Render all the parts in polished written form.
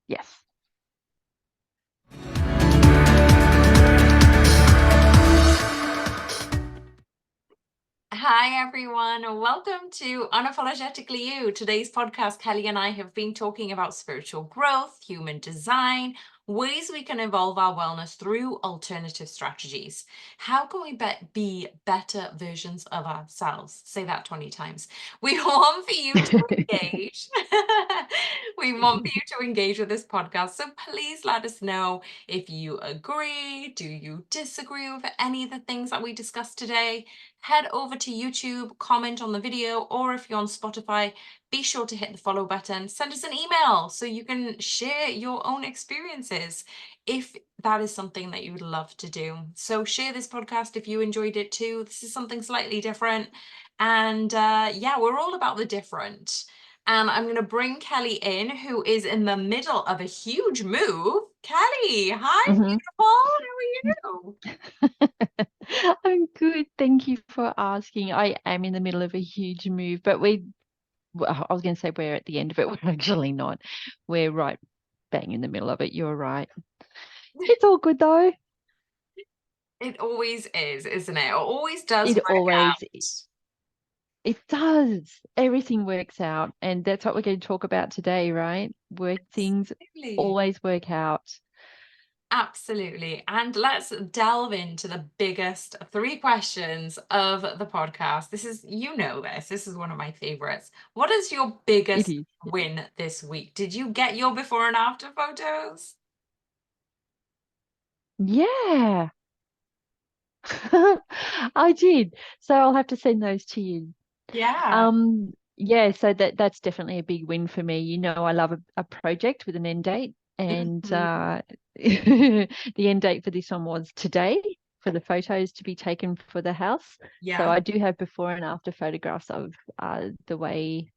Yes. Hi, everyone. Welcome to Unapologetically You. Today's podcast, Kelly and I have been talking about spiritual growth, human design, ways we can evolve our wellness through alternative strategies. How can we be better versions of ourselves? Say that 20 times. We want for you to engage. We want for you to engage with this podcast. So please let us know if you agree. Do you disagree with any of the things that we discussed today? Head over to YouTube, comment on the video, or if you're on Spotify, be sure to hit the follow button. Send us an email so you can share your own experiences if that is something that you would love to do. So share this podcast if you enjoyed it too. This is something slightly different. And yeah, we're all about the different. And I'm going to bring Kelly in, who is in the middle of a huge move. Kelly, hi, Mhm. beautiful. How are you? I'm good. Thank you for asking. I am in the middle of a huge move, but I was going to say we're at the end of it. We're actually not. We're right bang in the middle of it. You're right. It's all good though. It always is, isn't it? It always does It work always, out. it does. Everything works out. And that's what we're going to talk about today, right? Things Absolutely. always work out. Absolutely. And let's delve into the biggest three questions of the podcast. This is, you know, this is one of my favorites. What is your It biggest is. win this week? Did you get your before and after photos? Yeah. I did. So I'll have to send those to you. Yeah. Yeah, so that's definitely a big win for me. I love a project with an end date, and Mhm. the end date for this one was today for the photos to be taken for the house. So Yeah. I do have before and after photographs of the way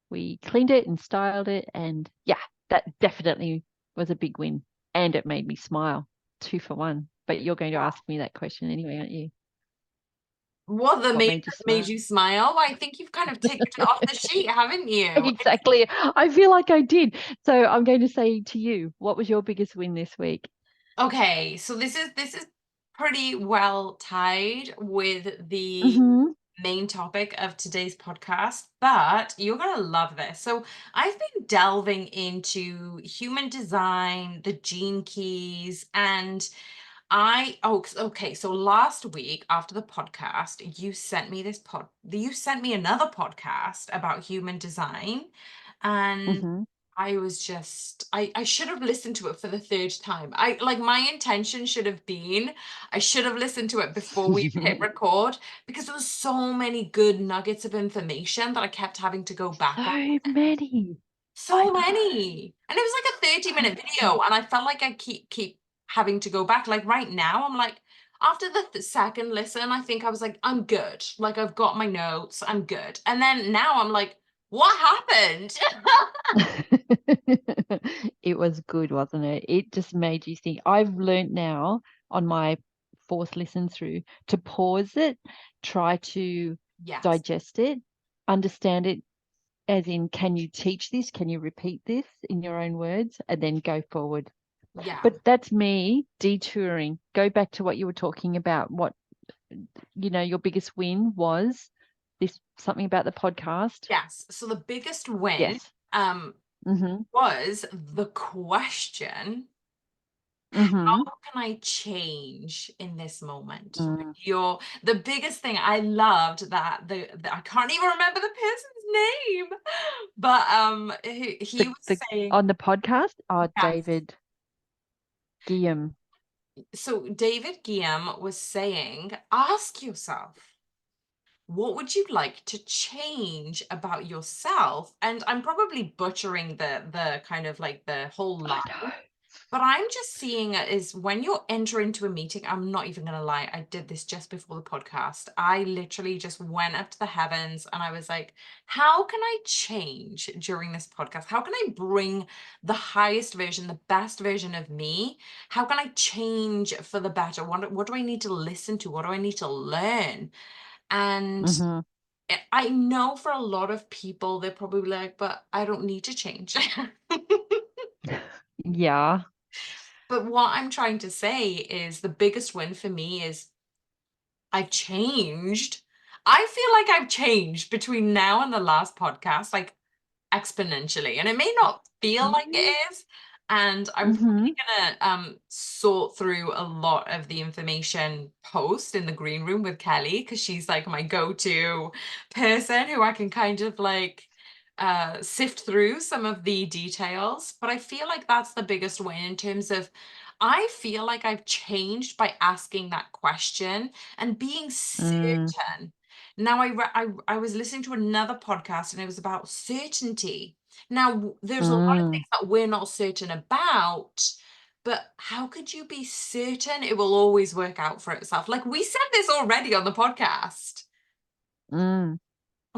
we cleaned it and styled it, and yeah, that definitely was a big win, and it made me smile. Two for one. But you're going to ask me that question anyway, aren't you? What the What made made you made smile? you smile? I think you've kind of ticked it off the sheet, haven't you? Exactly. I feel like I did. So I'm going to say to you, what was your biggest win this week? Okay, so this is pretty well tied with the Hmm. main topic of today's podcast, but you're gonna love this. So I've been delving into human design, the gene keys, and okay, so last week after the podcast, you sent me another podcast about human design, and Hmm. I should have listened to it for the third time. I like my intention should have been I should have listened to it before we hit record because there was so many good nuggets of information that I kept having to go back on. So many. I So know. many. And it was like a 30-minute So video and I felt like I keep having to go back. Like right now I'm like after the second listen, I think I was like I'm good. Like I've got my notes. I'm good. And then now I'm like what happened? it was good, wasn't it? It just made you think. I've learned now on my fourth listen through to pause it, try to Yes. digest it, understand it, as in, can you teach this? Can you repeat this in your own words? And then go forward. Yeah. But that's me detouring. Go back to what you were talking about. Your biggest win was this something about the podcast. Yes. So the biggest win Yes. um Mm-hmm. was the question, Mm-hmm. how can I change in this moment? Mm. The biggest thing I loved that I can't even remember the person's name, but he was saying On the podcast, yes. David Guillaume. So David Guillaume was saying, ask yourself, what would you like to change about yourself? And I'm probably butchering the kind of like the whole I line, know. but I'm just seeing it as when you're entering into a meeting, I'm not even gonna lie, I did this just before the podcast. I literally just went up to the heavens and I was like, how can I change during this podcast? How can I bring the highest version, the best version of me? How can I change for the better? What do I need to listen to? What do I need to learn? And Mm-hmm. I know for a lot of people, they're probably like, but I don't need to change. Yeah. But what I'm trying to say is the biggest win for me is I've changed. I feel like I've changed between now and the last podcast, like exponentially. And it may not feel like it is. And I'm Mm-hmm. probably gonna sort through a lot of the information post in the green room with Kelly, because she's like my go-to person who I can kind of like sift through some of the details. But I feel like that's the biggest win in terms of I feel like I've changed by asking that question and being Mm, certain. Now, I was listening to another podcast and it was about certainty. Now, there's a lot of mm, things that we're not certain about, but how could you be certain it will always work out for itself? Like we said this already on the podcast. mm.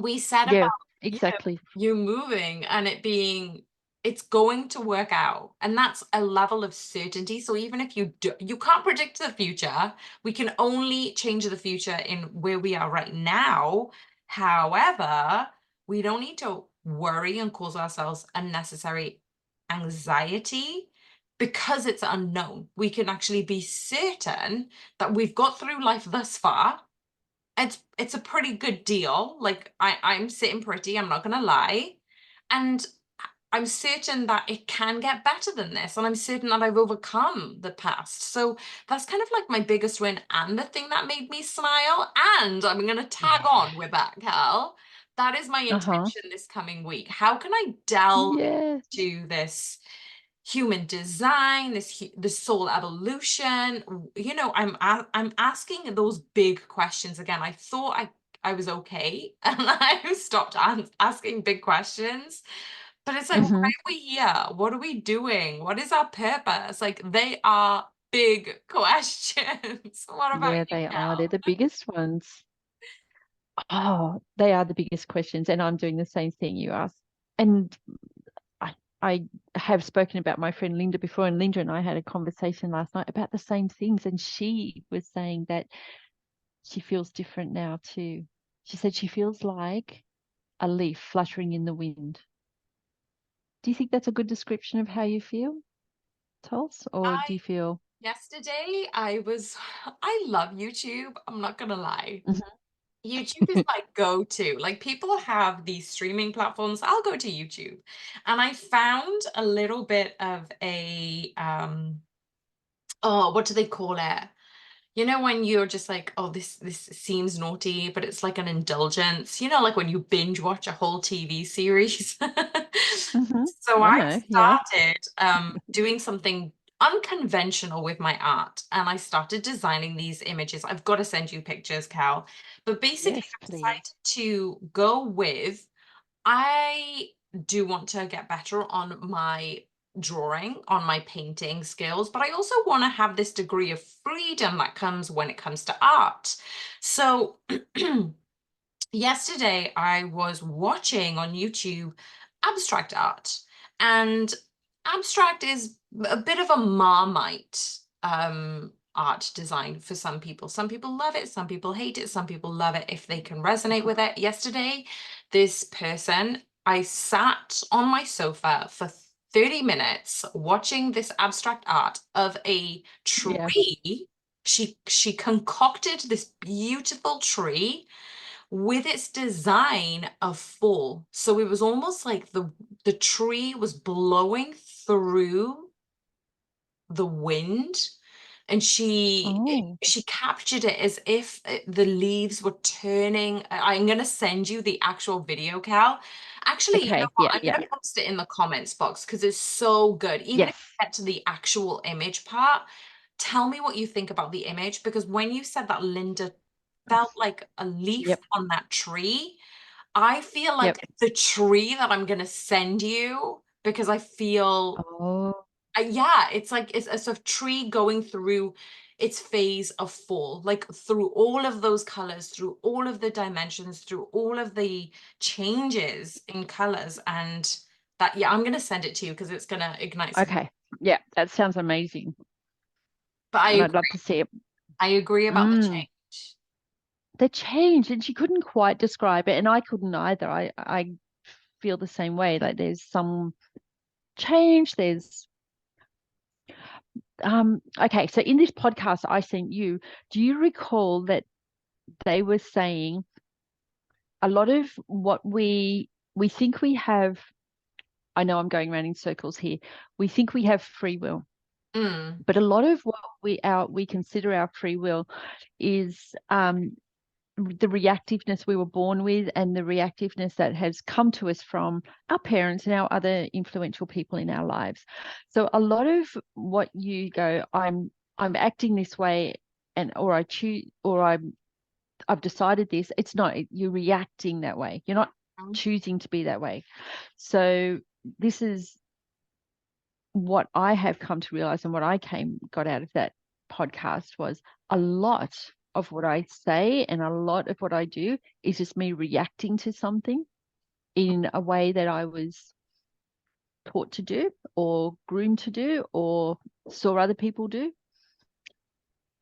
We said Yeah, about, exactly. you moving and it being, it's going to work out. And that's a level of certainty. So even if you can't predict the future, we can only change the future in where we are right now. However, we don't need to worry and cause ourselves unnecessary anxiety because it's unknown. We can actually be certain that we've got through life thus far. It's a pretty good deal. Like I'm sitting pretty, I'm not gonna lie. And I'm certain that it can get better than this. And I'm certain that I've overcome the past. So that's kind of like my biggest win and the thing that made me smile. And I'm gonna tag Yeah. on with that, Cal. That is my Uh-huh. intention this coming week. How can I delve Yes. into this human design, this soul evolution? I'm asking those big questions again. I thought I was okay, and I stopped asking big questions. But it's like, why Mm-hmm. are we here? What are we doing? What is our purpose? Like, they are big questions. What about Yeah, you, they are. They're Cal? the biggest ones. Oh, they are the biggest questions. And I'm doing the same thing you asked. And I have spoken about my friend Linda before, and Linda and I had a conversation last night about the same things. And she was saying that she feels different now too. She said she feels like a leaf fluttering in the wind. Do you think that's a good description of how you feel, Tuls? Or I do you feel Yesterday I love YouTube. I'm not gonna lie. Mhm. YouTube is my go-to. Like people have these streaming platforms. I'll go to YouTube. And I found a little bit of a oh, what do they call it? You know, when you're just like, oh, this seems naughty, but it's like an indulgence. You know, like when you binge watch a whole TV series. So I I know, yeah. started doing something unconventional with my art, and I started designing these images. I've got to send you pictures, Cal. But basically, Yes, I please. decided to go with I do want to get better on my drawing, on my painting skills, but I also want to have this degree of freedom that comes when it comes to art. So yesterday I was watching on YouTube abstract art, and abstract is a bit of a marmite art design for some people. Some people love it, some people hate it, some people love it if they can resonate with it. Yesterday, this person, I sat on my sofa for 30 minutes watching this abstract art of a Yeah. tree. She concocted this beautiful tree with its design of fall. So it was almost like the tree was blowing through the wind, and Oh, she captured it as if the leaves were turning. I'm going to send you the actual video, Cal. Actually, you know okay. what? Yeah, I'm yeah. going to post it in the comments box because it's so good. Even if Yes. you get to the actual image part, tell me what you think about the image, because when you said that Linda felt like a leaf Yep. on that tree, I feel like Yep. the tree that I'm going to send you, because I feel Oh, yeah, it's like it's a sort of tree going through its phase of fall, like through all of those colors, through all of the dimensions, through all of the changes in colors. And that, yeah, I'm gonna send it to you because it's gonna ignite some. okay. Yeah, that sounds amazing. But And I'd love to see it. I agree about the Mm, change. the change, and she couldn't quite describe it, and I couldn't either. I feel the same way. Like there's some change, there's Okay, so in this podcast I sent you, do you recall that they were saying a lot of what we think we have, I know I'm going around in circles here, we think we have free will, but a lot of what we consider our free will is the reactiveness we were born with and the reactiveness that has come to us from our parents and our other influential people in our lives. So a lot of what you go, I'm acting this way, and or I choose, or I've decided this, it's not, you're reacting that way. You're not choosing to be that way. So this is what I have come to realize, and what I got out of that podcast was a lot of what I say and a lot of what I do is just me reacting to something in a way that I was taught to do or groomed to do or saw other people do.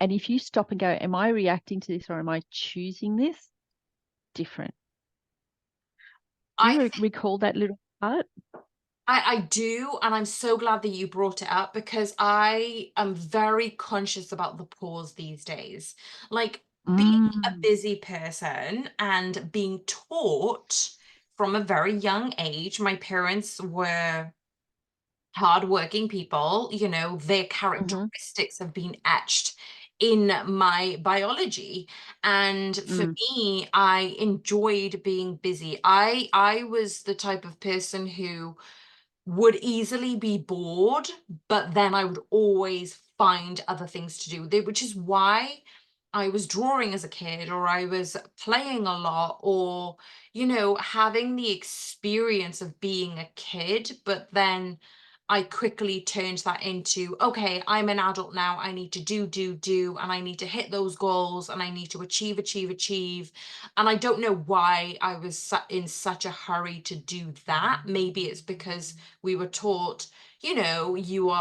And if you stop and go, am I reacting to this or am I choosing this? Different. Do you recall that little part? I do, and I'm so glad that you brought it up because I am very conscious about the pause these days. Like being a busy person and being taught from a very young age, my parents were hardworking people, you know, their characteristics have been etched in my biology. And for me, I enjoyed being busy. I was the type of person who would easily be bored, but then I would always find other things to do, which is why I was drawing as a kid, or I was playing a lot, or, you know, having the experience of being a kid, but then I quickly turned that into, okay, I'm an adult now. I need to do, and I need to hit those goals, and I need to achieve. And I don't know why I was in such a hurry to do that. Maybe it's because we were taught, you know,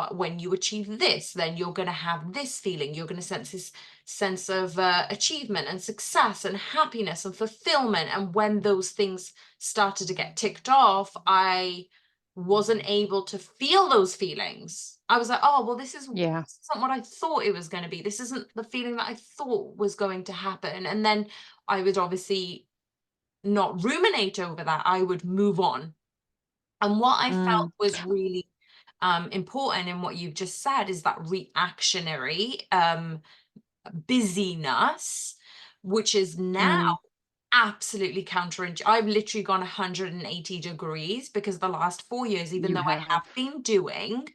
when you achieve this, then you're going to have this feeling. You're going to sense this sense of achievement and success and happiness and fulfillment. And when those things started to get ticked off, I wasn't able to feel those feelings. I was like, oh, well, this isn't what I thought it was going to be. This isn't the feeling that I thought was going to happen. And then I would obviously not ruminate over that. I would move on. And what I felt was really important in what you've just said is that reactionary busyness, which is now absolutely counterintuitive. I've literally gone 180 degrees because the last 4 years, even You though I have have. been doing,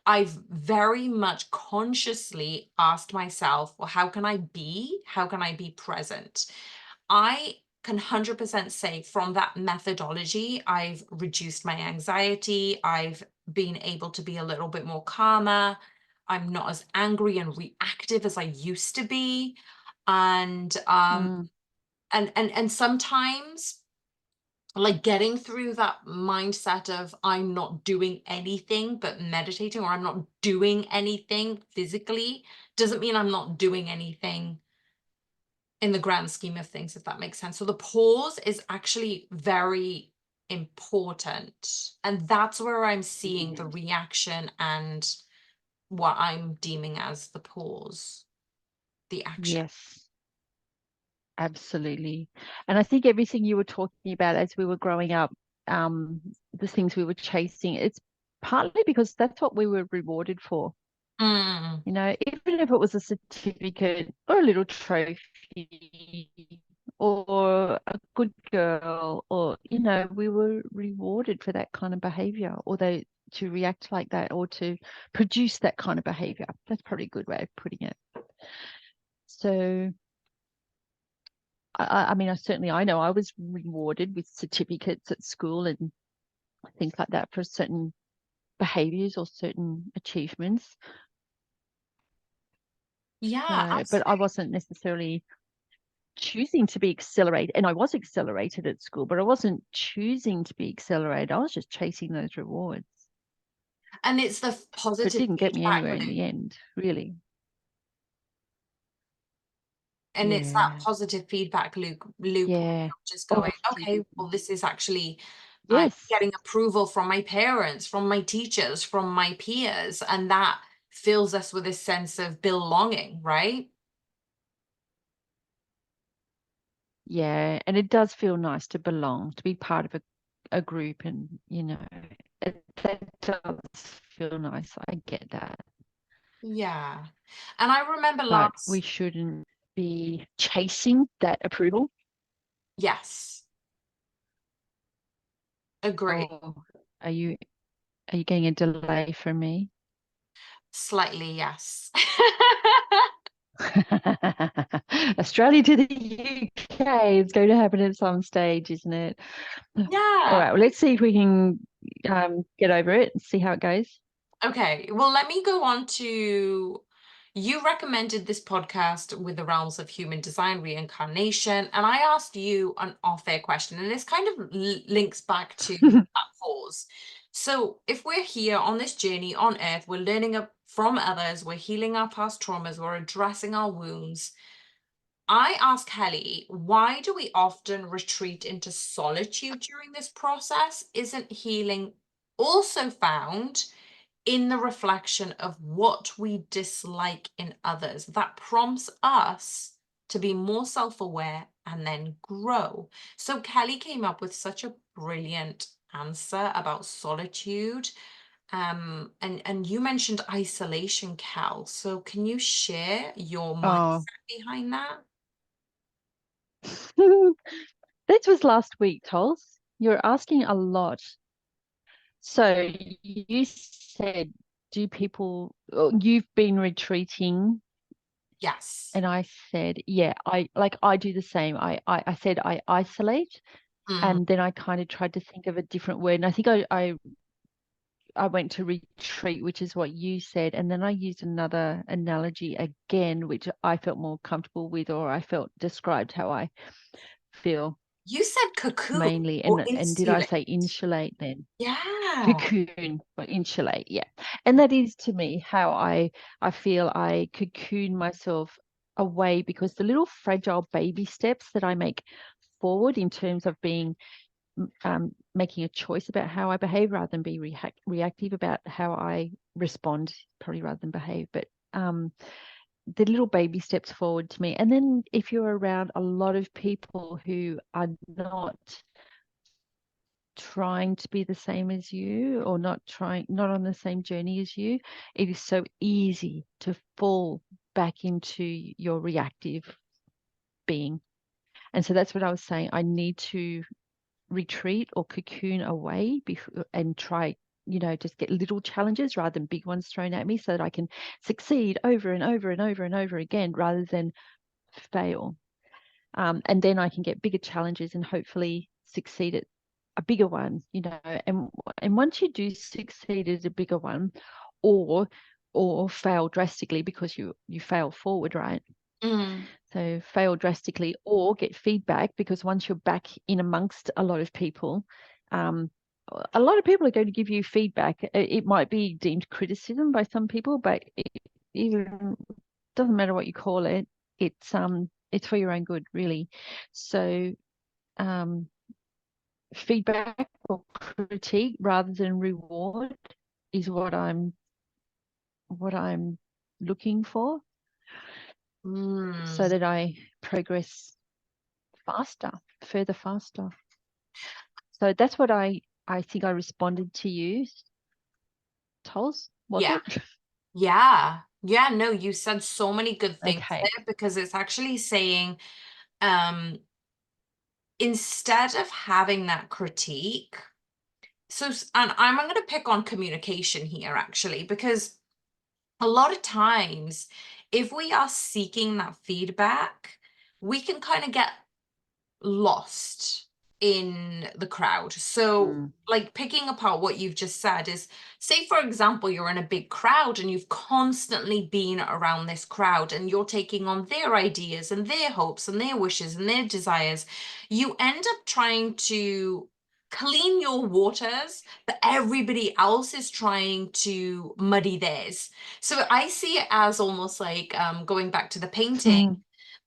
I've very much consciously asked myself, well, how can I be? How can I be present? I can 100% say from that methodology, I've reduced my anxiety. I've been able to be a little bit more calmer. I'm not as angry and reactive as I used to be. And and sometimes like getting through that mindset of I'm not doing anything but meditating, or I'm not doing anything physically, doesn't mean I'm not doing anything in the grand scheme of things, if that makes sense. So the pause is actually very important. And that's where I'm seeing the reaction and what I'm deeming as the pause, the action. Yes. Absolutely. And I think everything you were talking about as we were growing up, the things we were chasing, it's partly because that's what we were rewarded for. Mm. You know, even if it was a certificate or a little trophy or a good girl, or, you know, we were rewarded for that kind of behavior, or to react like that, or to produce that kind of behavior. That's probably a good way of putting it. So I mean, I know I was rewarded with certificates at school and things like that for certain behaviors or certain achievements. Yeah, So, but I absolutely. wasn't necessarily choosing to be accelerated. And I was accelerated at school, but I wasn't choosing to be accelerated. I was just chasing those rewards. And it's the But it positive didn't get me feedback anywhere in loop. the end, really. And it's that Yeah. positive feedback loop where Yeah. you're just Oh, going, okay, well, this is actually yes. getting approval from my parents, from my teachers, from my peers, and that fills us with a sense of belonging, right? Yeah, and it does feel nice to belong, to be part of a group, and that does feel nice. I get that. Yeah. And I remember But we last, shouldn't be chasing that approval. yes, agree. Or are you are you getting a delay from me? Slightly, yes. Australia to the UK is going to happen at some stage, isn't it? All Yeah. right, well, let's see if we can get over it and see how it goes. Okay, well, let me go on to you recommended this podcast with the realms of human design reincarnation, and I asked you an off-air question, and this kind of links back to that pause. So, if we're here on this journey on Earth, we're learning from others, we're healing our past traumas, we're addressing our wounds. I ask Kelly, why do we often retreat into solitude during this process? Isn't healing also found in the reflection of what we dislike in others that prompts us to be more self-aware and then grow? So Kelly came up with such a brilliant answer about solitude. And you mentioned isolation, Cal. So can you share your Oh, mindset behind that? this was last week, Tuls. You're asking a lot. So you said, do people, you've been retreating? Yes. And I said, yeah, I do the same. I said I isolate, Mm. and then I kind of tried to think of a different word. And I think I went to retreat, which is what you said, and then I used another analogy again, which I felt more comfortable with, or I felt described how I feel You said cocoon mainly. or And did I insulate. say insulate then? Yeah. Cocoon or insulate, yeah. And that is to me how I feel I cocoon myself away, because the little fragile baby steps that I make forward in terms of being making a choice about how I behave rather than be reactive about how I respond, probably rather than behave. But the little baby steps forward to me. And then if you're around a lot of people who are not trying to be the same as you, or not on the same journey as you, it is so easy to fall back into your reactive being. And so that's what I was saying. I need to retreat or cocoon away and try, just get little challenges rather than big ones thrown at me, so that I can succeed over and over and over and over again rather than fail. And then I can get bigger challenges and hopefully succeed at a bigger one, and once you do succeed at a bigger one, or fail drastically, because you fail forward, right? Mm. So fail drastically or get feedback, because once you're back in amongst a lot of people, um, a lot of people are going to give you feedback. It might be deemed criticism by some people, but it even doesn't matter what you call it. It's for your own good, really. So um, feedback or critique rather than reward is what I'm looking for, so Mm. that I progress further faster. So that's what I think I responded to you, Tols, was Yeah. it? Yeah. Yeah. No, you said so many good things Okay. there because it's actually saying, um, instead of having that critique, and I'm going to pick on communication here actually, because a lot of times, if we are seeking that feedback, we can kind of get lost in the crowd. So, Mm. like picking apart what you've just said is, say, for example, you're in a big crowd and you've constantly been around this crowd and you're taking on their ideas and their hopes and their wishes and their desires. You end up trying to clean your waters, but everybody else is trying to muddy theirs. So I see it as almost like going back to the painting Mm.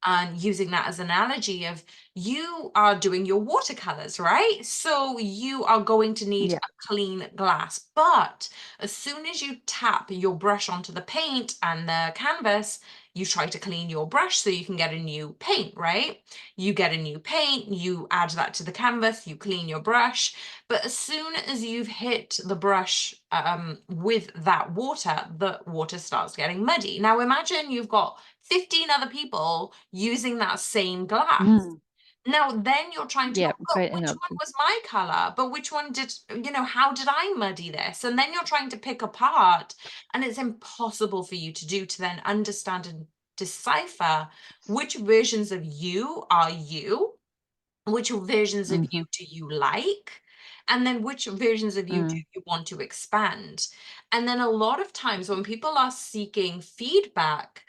and using that as an analogy of you are doing your watercolors, right? So you are going to need Yeah. a clean glass. But as soon as you tap your brush onto the paint and the canvas, you try to clean your brush so you can get a new paint, right? You get a new paint, you add that to the canvas, you clean your brush. But as soon as you've hit the brush with that water, the water starts getting muddy. Now imagine you've got 15 other people using that same glass. Mm. Now, then you're trying to go, Yeah. but Great which one analogy. was my color? But which one did, how did I muddy this? And then you're trying to pick apart, and it's impossible for you to do to then understand and decipher which versions of you are you, which versions of you Mm-hmm. do you like, and then which versions of you do Mm. you want to expand. And then a lot of times when people are seeking feedback,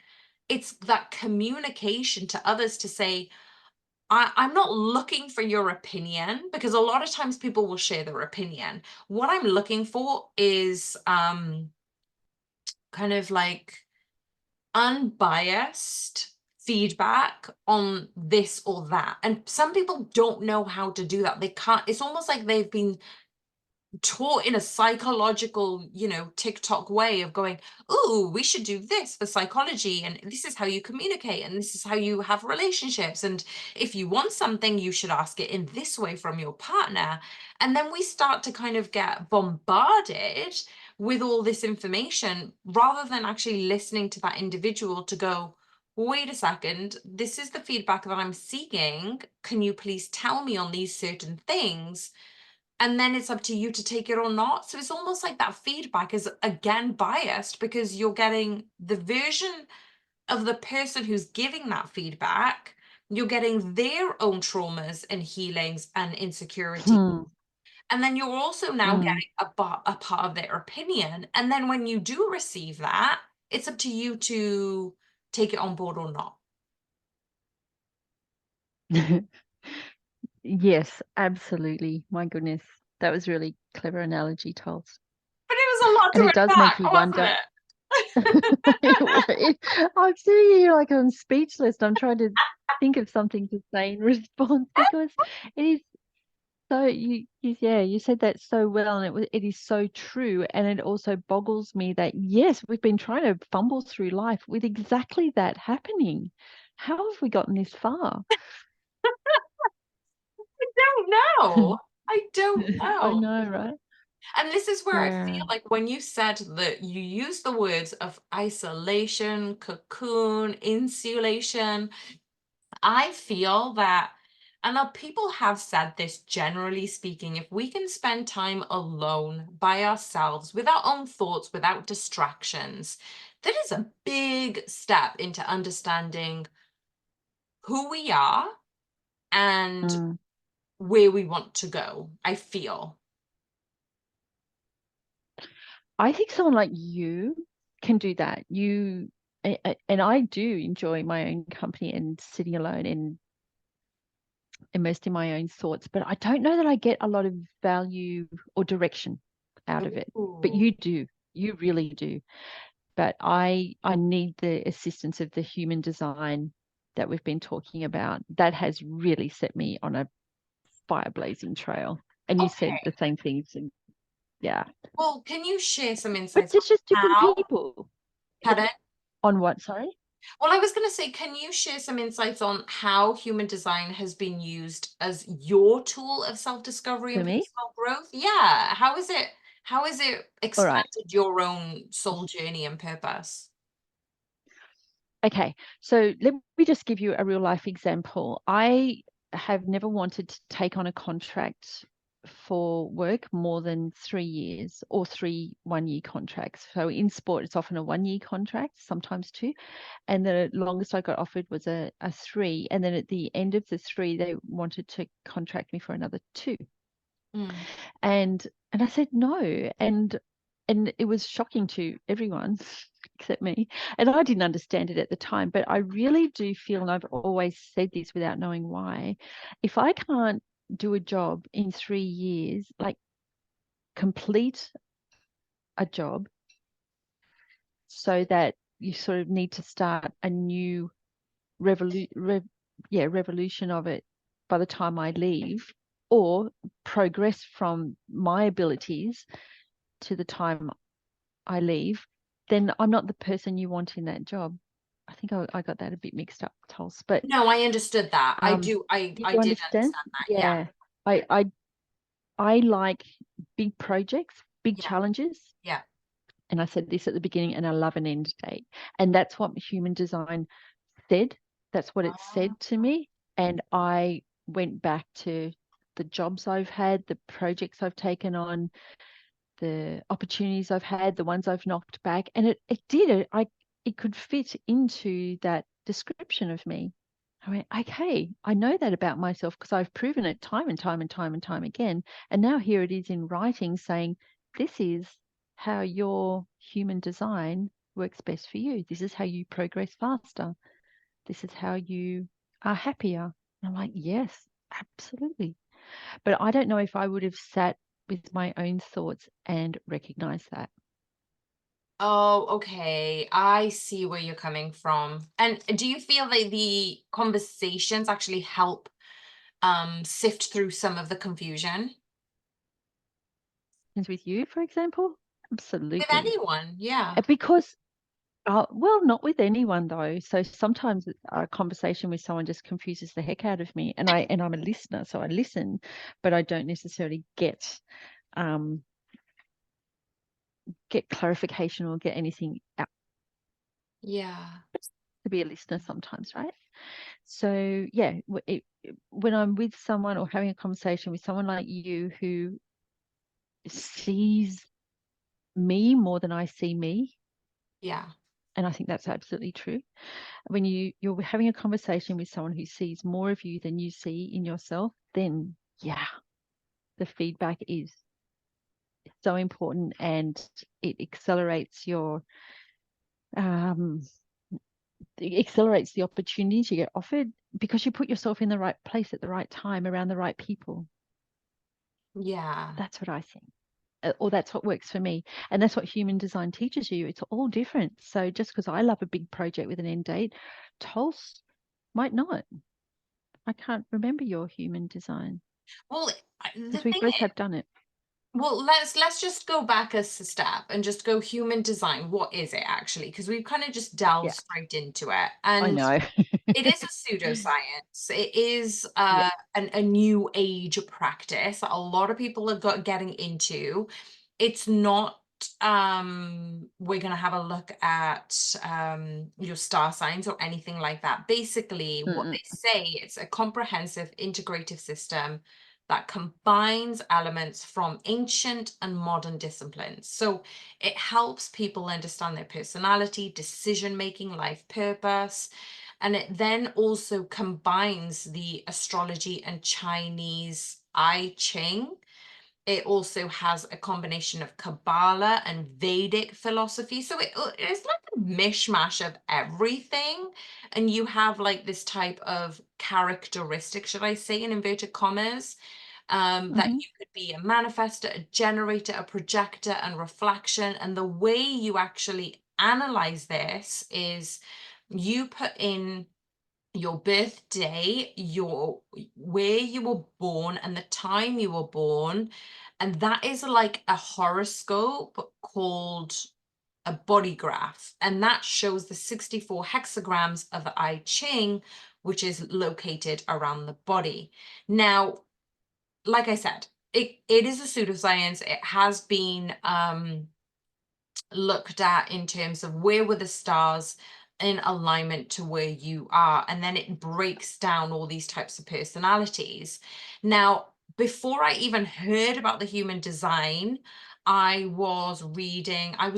it's that communication to others to say, I'm not looking for your opinion, because a lot of times people will share their opinion. What I'm looking for is kind of like unbiased feedback on this or that. And some people don't know how to do that. They can't, it's almost like they've been taught in a psychological, TikTok way of going, "Ooh, we should do this for psychology, and this is how you communicate, and this is how you have relationships. And if you want something, you should ask it in this way from your partner." And then we start to kind of get bombarded with all this information rather than actually listening to that individual to go, "Wait a second, this is the feedback that I'm seeking. Can you please tell me on these certain things?" And then it's up to you to take it or not. So it's almost like that feedback is again biased because you're getting the version of the person who's giving that feedback. You're getting their own traumas and healings and insecurity. Hmm. And then you're also now Mm. getting a part of their opinion. And then when you do receive that, it's up to you to take it on board or not. Yes, absolutely. My goodness. That was really clever analogy, Tuls. But it was a lot And to it does unpack, make you wasn't wonder. it? I'm sitting here like I'm speechless. I'm trying to think of something to say in response because it is so you said that so well, and it is so true. And it also boggles me that yes, we've been trying to fumble through life with exactly that happening. How have we gotten this far? I don't know. I don't I know. know, right? And this is where I Yeah. feel like when you said that you use the words of isolation, cocoon, insulation, I feel that, and now people have said this generally speaking, if we can spend time alone by ourselves with our own thoughts, without distractions, that is a big step into understanding who we are and Mm. where we want to go, I feel. I think someone like you can do that. And I do enjoy my own company and sitting alone and immersed in my own thoughts, but I don't know that I get a lot of value or direction out of it. But Ooh. you do. You really do. But I need the assistance of the human design that we've been talking about. That has really set me on a fire blazing trail. And you said Okay. the same things. And yeah. Well, can you share some But insights on it's just different how, people. pardon? On what, sorry? Well, I was going to say, can you share some insights on how human design has been used as your tool of self-discovery For and me? personal growth? Yeah. How has it All right. expanded your own soul journey and purpose? Okay, so let me just give you a real life example. I have never wanted to take on a contract for work more than 3 years or three 1 year contracts. So in sport, it's often a 1 year contract, sometimes two. And the longest I got offered was a three. And then at the end of the three, they wanted to contract me for another two. Mm. And I said no. And it was shocking to everyone except me. And I didn't understand it at the time, but I really do feel, and I've always said this without knowing why, if I can't do a job in 3 years, like complete a job so that you sort of need to start a new revolution of it. by the time I leave, or progress from my abilities to the time I leave, then I'm not the person you want in that job. I think I got that a bit mixed up, Tuls. But No, I understood that. I um, do. I do I you did understand? understand that. Yeah. Yeah. I I I like big projects, big Yeah. challenges. Yeah. And I said this at the beginning, and I love an end date. And that's what human design said. That's what it Oh, said to me. And I went back to the jobs I've had, the projects I've taken on, the opportunities I've had, the ones I've knocked back, and it did it. It could fit into that description of me. I went, okay, I know that about myself because I've proven it time and time and time and time again. And now here it is in writing saying, this is how your human design works best for you. This is how you progress faster. This is how you are happier. And I'm like, yes, absolutely. But I don't know if I would have sat with my own thoughts and recognized that. oh, okay. I see where you're coming from. And do you feel that the conversations actually help sift through some of the confusion? And with you, for example, With absolutely. anyone, yeah. Because, well, not with anyone though. So sometimes a conversation with someone just confuses the heck out of me, and I'm a listener, so I listen, but I don't necessarily um, get clarification or get anything out Yeah. to be a listener sometimes, right? So yeah, when I'm with someone or having a conversation with someone like you who sees me more than I see me, Yeah. and I think that's absolutely true. When you're having a conversation with someone who sees more of you than you see in yourself, then yeah, the feedback is so important, and it um accelerates the opportunities you get offered because you put yourself in the right place at the right time around the right people. Yeah. That's what I think. Or that's what works for me. And that's what human design teaches you. It's all different. So just because I love a big project with an end date, Tuls might not. I can't remember your human design Well, the because we thing both is, have done it. well, let's just go back a step and just go human design. What is it actually? Because we've kind of just delved Yeah, straight into it. I And know. it is a pseudoscience. It is Yeah. a new age practice that a lot of people are getting into. It's not we're going to have a look at your star signs or anything like that. Basically, what they Mm-mm. say, it's a comprehensive integrative system that combines elements from ancient and modern disciplines. So it helps people understand their personality, decision making, life purpose. And it then also combines the astrology and Chinese I Ching. It also has a combination of Kabbalah and Vedic philosophy. So it's like a mishmash of everything. And you have like this type of characteristic, should I say, in inverted commas, that Mm-hmm. you could be a manifestor, a generator, a projector, and reflection. And the way you actually analyze this is you put in your birthday, your where you were born and the time you were born, and that is like a horoscope called a body graph, and that shows the 64 hexagrams of the I Ching, which is located around the body. Now, like I said, it is a pseudoscience. It has been looked at in terms of where were the stars in alignment to where you are, and then it breaks down all these types of personalities. Now, before I even heard about the human design, I was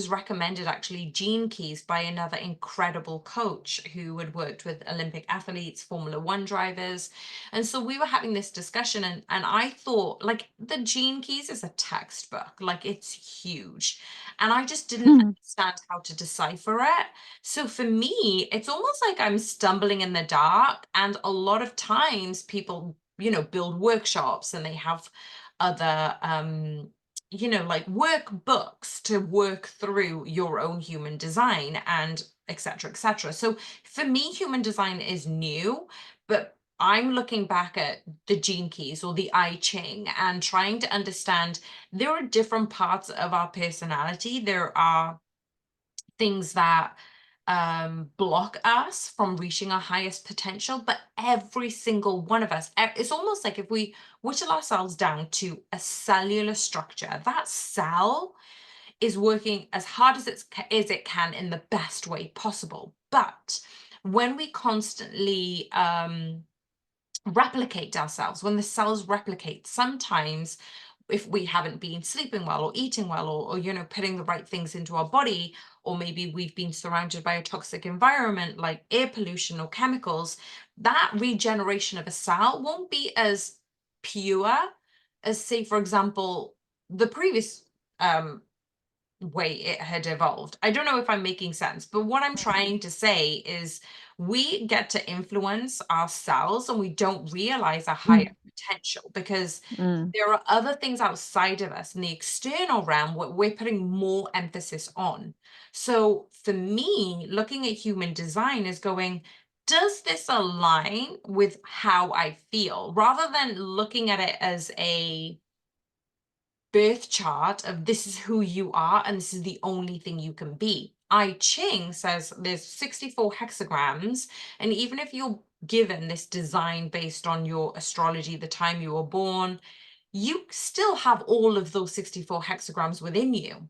recommended actually Gene Keys by another incredible coach who had worked with Olympic athletes, Formula One drivers. And so we were having this discussion, and I thought, like, the Gene Keys is a textbook, like, it's huge. And I just didn't understand how to decipher it. So for me, it's almost like I'm stumbling in the dark. And a lot of times people, build workshops and they have other, like workbooks to work through your own human design and etc. etc. So for me, human design is new, but I'm looking back at the Gene Keys or the I Ching and trying to understand there are different parts of our personality. There are things that block us from reaching our highest potential, but every single one of us, it's almost like if we whittle ourselves down to a cellular structure, that cell is working as hard as it can in the best way possible. But when we constantly replicate ourselves, when the cells replicate, sometimes if we haven't been sleeping well or eating well, or you know, putting the right things into our body, or maybe we've been surrounded by a toxic environment like air pollution or chemicals, that regeneration of a cell won't be as pure as, say, for example, the previous way it had evolved. I don't know if I'm making sense, but what I'm trying to say is we get to influence ourselves and we don't realize our higher Mm, potential because mm, there are other things outside of us in the external realm what we're putting more emphasis on. So for me, looking at human design is going, does this align with how I feel? Rather than looking at it as a birth chart of this is who you are and this is the only thing you can be. I Ching says there's 64 hexagrams, and even if you're given this design based on your astrology, the time you were born, you still have all of those 64 hexagrams within you.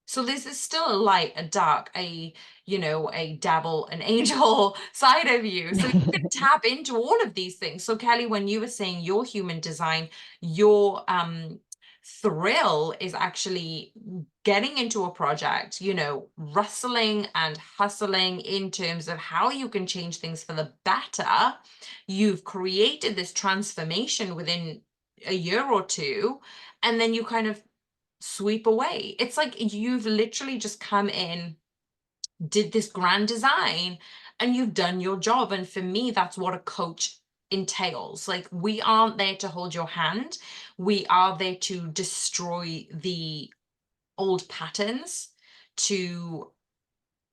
So this is still a light, a dark, a, you know, a devil, an angel side of you. So you can tap into all of these things. So Kelly, when you were saying your human design, your thrill is actually getting into a project, you know, rustling and hustling in terms of how you can change things for the better. You've created this transformation within a year or two, and then you kind of sweep away. It's like you've literally just come in, did this grand design, and you've done your job. And for me, that's what a coach entails. Like, we aren't there to hold your hand, we are there to destroy the old patterns, to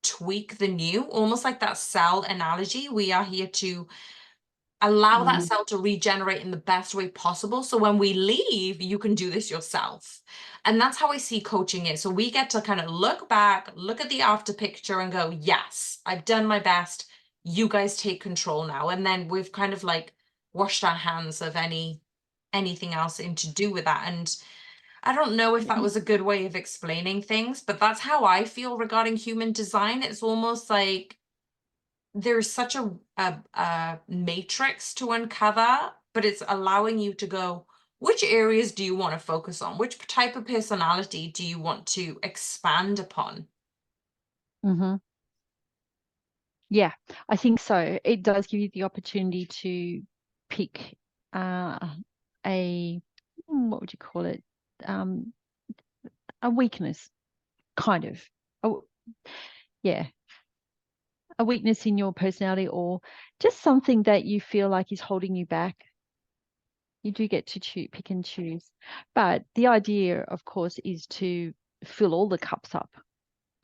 tweak the new, almost like that cell analogy. We are here to allow that mm, cell to regenerate in the best way possible. So when we leave, you can do this yourself. And that's how I see coaching is. So we get to kind of look back, look at the after picture and go, yes, I've done my best. You guys take control now. And then we've kind of like washed our hands of anything else in to do with that. And I don't know if that mm, was a good way of explaining things, but that's how I feel regarding human design. It's almost like there's such a matrix to uncover, but it's allowing you to go, which areas do you want to focus on? Which type of personality do you want to expand upon? mhm. Yeah, I think so. It does give you the opportunity to pick uh, a, what would you call it? Um, a weakness, kind of. Oh, yeah, a weakness in your personality or just something that you feel like is holding you back. You do get to pick and choose. But the idea, of course, is to fill all the cups up,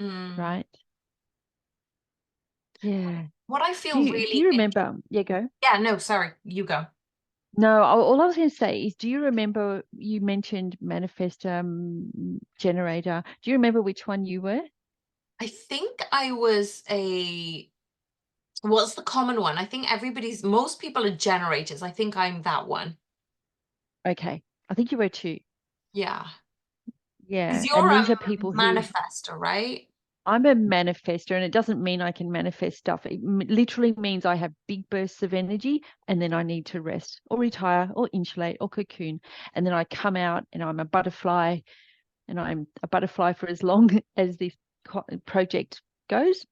Mm. right? Yeah. What I Do feel you do really, you remember? Yeah, go. yeah, no, sorry, you go. No, all I was going to say is, do you remember you mentioned manifest generator? Do you remember which one you were? I think I was what's the common one? I think most people are generators. I think I'm that one. Okay, I think you were too. Yeah. Because Yeah, you're and a these are people who manifester, right? I'm a manifester, and it doesn't mean I can manifest stuff. It literally means I have big bursts of energy, and then I need to rest or retire or insulate or cocoon, and then I come out and I'm a butterfly, and I'm a butterfly for as long as this project goes,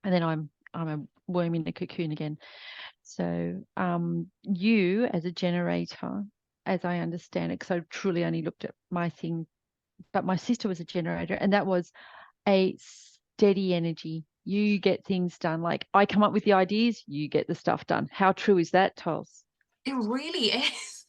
and then I'm a worm in the cocoon again. So you as a generator, as I understand it, because I truly only looked at my thing, but my sister was a generator, and that was a steady energy. You get things done. Like I come up with the ideas, you get the stuff done. How true is that, Tuls? It really is.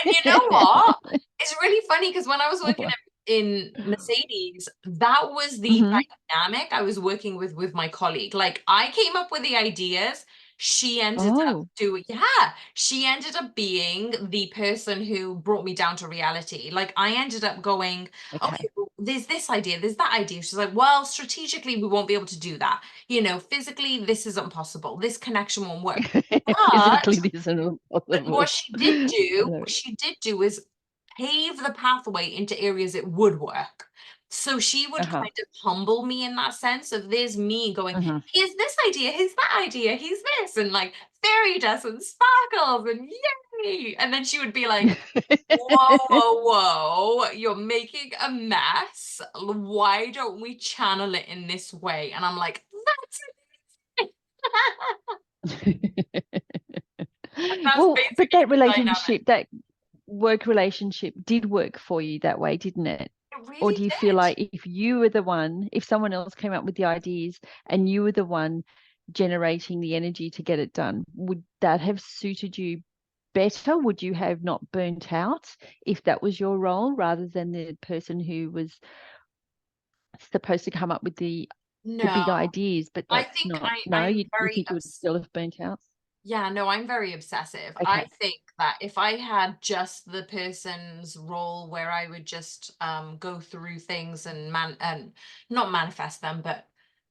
And you know what? It's really funny because when I was working in Mercedes, that was the Mm-hmm. dynamic I was working with my colleague. Like, I came up with the ideas. She ended up Oh, she ended up being the person who brought me down to reality. Like I ended up going, okay, okay. well, there's this idea, there's that idea. She's like, well, strategically, we won't be able to do that. Physically, this isn't possible. This connection won't work. But Physically, this isn't what possible. she did I do, love what it. she did do is pave the pathway into areas it would work. So she would Uh-huh. kind of humble me in that sense of there's me going, Hmm. here's this idea, here's that idea, here's this, and like fairy dust and sparkles and yay. And then she would be like, whoa, whoa, whoa, you're making a mess. Why don't we channel it in this way? And I'm like, that's it. That's Well, but basically that the dynamic. relationship, that work relationship did work for you that way, didn't it? It Or really do you feel did. like if you were the one, if someone else came up with the ideas and you were the one generating the energy to get it done, would that have suited you better? Would you have not burnt out if that was your role rather than the person who was supposed to come up with the No, big ideas, but I that's think not, no, I'm you very think you would still have burnt out? yeah, no, I'm very obsessive. I Okay. think that if I had just the person's role where I would just go through things and not manifest them, but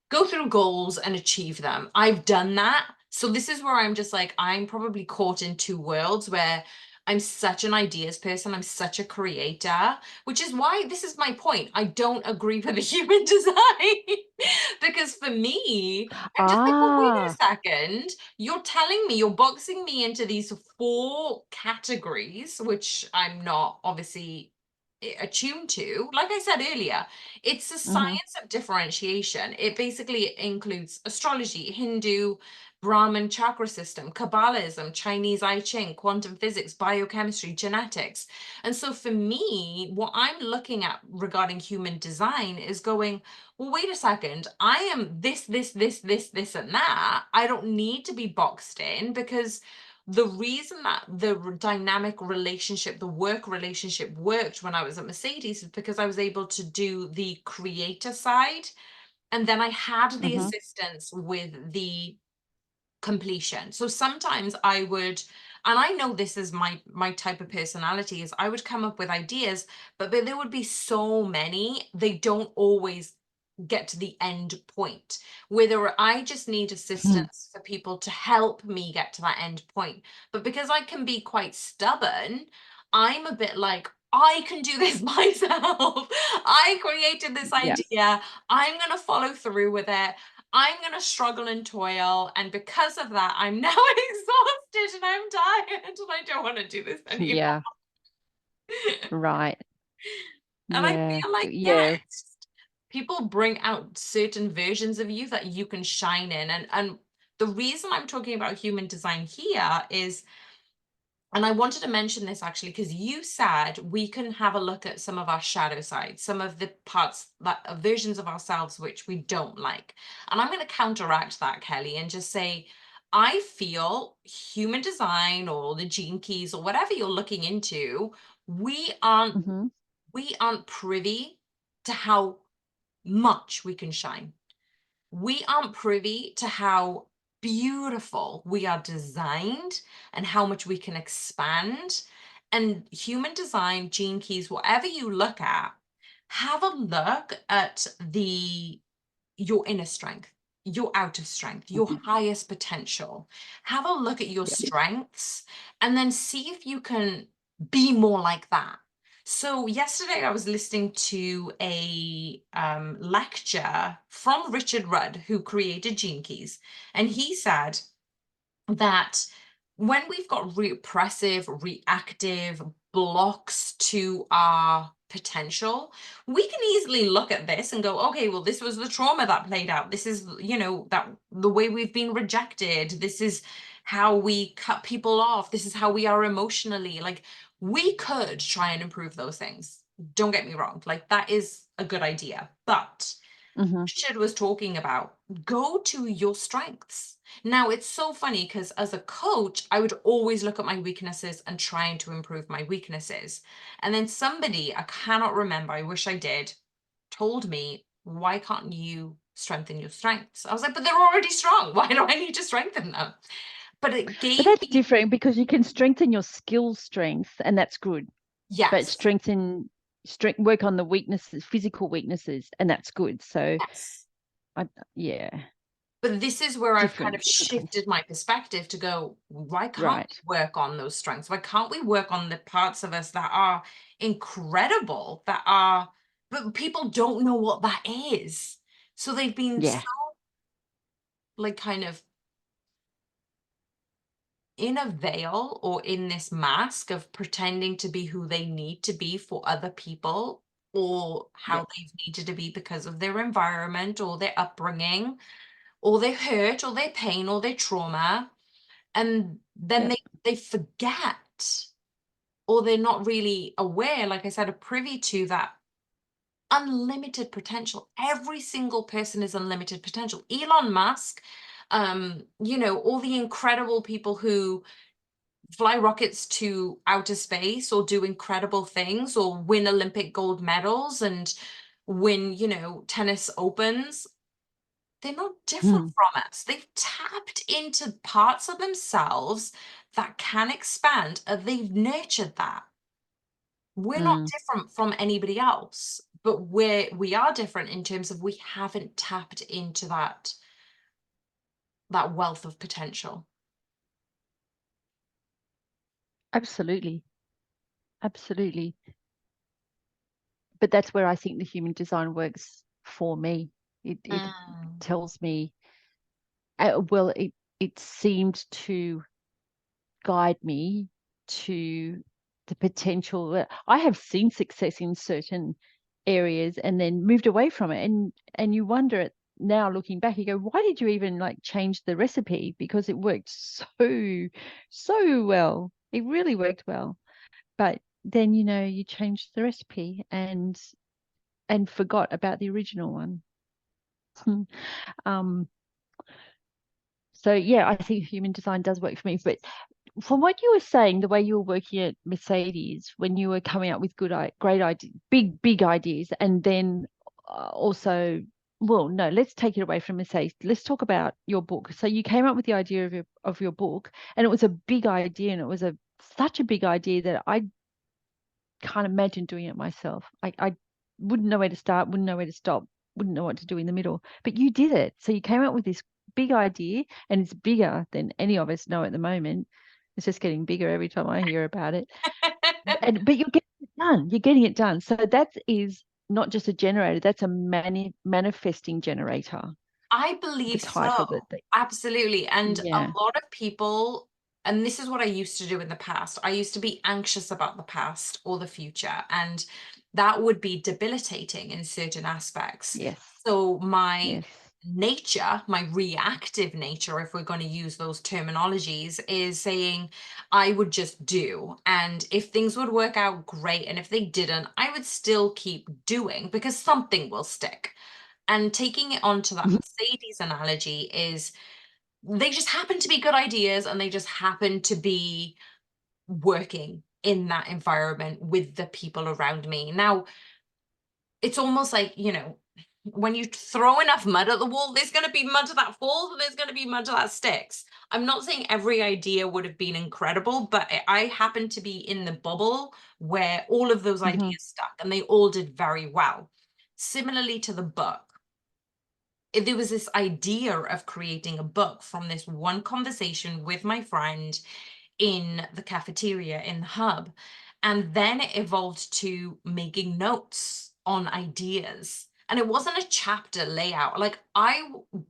go through goals and achieve them. I've done that. So this is where I'm just like, I'm probably caught in two worlds where I'm such an ideas person, I'm such a creator, which is why this is my point. I don't agree with the human design. Because for me, I'm just like, well, wait a Ah. second. You're telling me you're boxing me into these four categories, which I'm not obviously attuned to. Like I said earlier, it's a Hmm. science of differentiation. It basically includes astrology, Hindu, Brahmin chakra system, Kabbalism, Chinese I Ching, quantum physics, biochemistry, genetics. And so for me, what I'm looking at regarding human design is going, well, wait a second. I am this, and that. I don't need to be boxed in because the reason that the dynamic relationship, the work relationship worked when I was at Mercedes is because I was able to do the creator side. And then I had the Hmm. assistance with the completion. So sometimes I would, and I know this is my type of personality, is I would come up with ideas, but there would be so many, they don't always get to the end point, whether I just need assistance for people to help me get to that end point. But because I can be quite stubborn, I'm a bit like, I can do this myself. I created this Yeah. idea. I'm going to follow through with it. I'm going to struggle and toil. And because of that, I'm now exhausted and I'm tired and I don't want to do this anymore. Yeah. Right. And I Yeah. feel like, yeah, Yeah. it's just, people bring out certain versions of you that you can shine in. And the reason I'm talking about human design here is, and I wanted to mention this actually, because you said we can have a look at some of our shadow sides, some of the parts that versions of ourselves which we don't like. And I'm going to counteract that, Kelly, and just say, I feel human design or the gene keys or whatever you're looking into, we aren't Hmm. we aren't privy to how much we can shine. We aren't privy to how beautiful we are designed and how much we can expand. And human design, gene keys, whatever you look at, have a look at the your inner strength, your outer strength, your Hmm. highest potential. Have a look at your Yeah. strengths and then see if you can be more like that. So yesterday I was listening to a lecture from Richard Rudd, who created Gene Keys, and he said that when we've got repressive, reactive blocks to our potential, we can easily look at this and go, okay, well, this was the trauma that played out. This is, that the way we've been rejected. This is how we cut people off. This is how we are emotionally. Like, we could try and improve those things. Don't get me wrong. Like, that is a good idea. But Hmm. Richard was talking about, go to your strengths. Now, it's so funny because as a coach, I would always look at my weaknesses and trying to improve my weaknesses. And then somebody, I cannot remember, I wish I did, told me, why can't you strengthen your strengths. I was like, but they're already strong. Why do I need to strengthen them? But it But gave that's me, different because you can strengthen your skill strength, and that's good. But yes, work on the weaknesses, physical weaknesses, and that's good. So, yes. yeah, But this is where I've kind of different place. shifted my perspective to go, why can't Right. we work on those strengths? Why can't we work on the parts of us that are incredible, but people don't know what that is. So they've been so Yeah. like kind of in a veil or in this mask of pretending to be who they need to be for other people or Yeah. how they've needed to be because of their environment or their upbringing or their hurt or their pain or their trauma. And then Yeah. they forget or they're not really aware, like I said, are privy to that unlimited potential. Every single person is unlimited potential. Elon Musk, all the incredible people who fly rockets to outer space or do incredible things or win Olympic gold medals and win, tennis opens, they're not different Mm, from us. They've tapped into parts of themselves that can expand, and they've nurtured that. We're not mm. different from anybody else, but we are different in terms of we haven't tapped into that wealth of potential. Absolutely. Absolutely. But that's where I think the human design works for me. It Mm. tells me, well, it seemed to guide me to the potential that I have seen success in certain areas and then moved away from it. And you wonder it now looking back, you go, why did you even like change the recipe? Because it worked so well. It really worked well. But then, you changed the recipe and forgot about the original one. um so yeah, I think human design does work for me. But from what you were saying, the way you were working at Mercedes when you were coming up with great ideas, big ideas, and then also, well, no, let's take it away from Mercedes. Let's talk about your book. So you came up with the idea of your book, and it was a big idea, and it was such a big idea that I can't imagine doing it myself. I wouldn't know where to start, wouldn't know where to stop, wouldn't know what to do in the middle. But you did it. So you came up with this big idea, and it's bigger than any of us know at the moment. It's just getting bigger every time I hear about it. But you're getting it done. You're getting it done. So that is not just a generator, that's a manifesting generator, I the believe title so. Absolutely. And a yeah. lot of people, and this is what I used to do in the past. I used to be anxious about the past or the future, and that would be debilitating in certain aspects. Yes. So my Yes. nature, my reactive nature, if we're going to use those terminologies, is saying I would just do. And if things would work out, great. And if they didn't, I would still keep doing because something will stick. And taking it on to that Mercedes analogy is they just happen to be good ideas and they just happen to be working in that environment with the people around me. Now, it's almost like, when you throw enough mud at the wall, there's going to be mud that falls and there's going to be mud that sticks. I'm not saying every idea would have been incredible, but I happen to be in the bubble where all of those Mhm. ideas stuck and they all did very well. Similarly to the book, there was this idea of creating a book from this one conversation with my friend in the cafeteria in the hub. And then it evolved to making notes on ideas. And it wasn't a chapter layout. Like,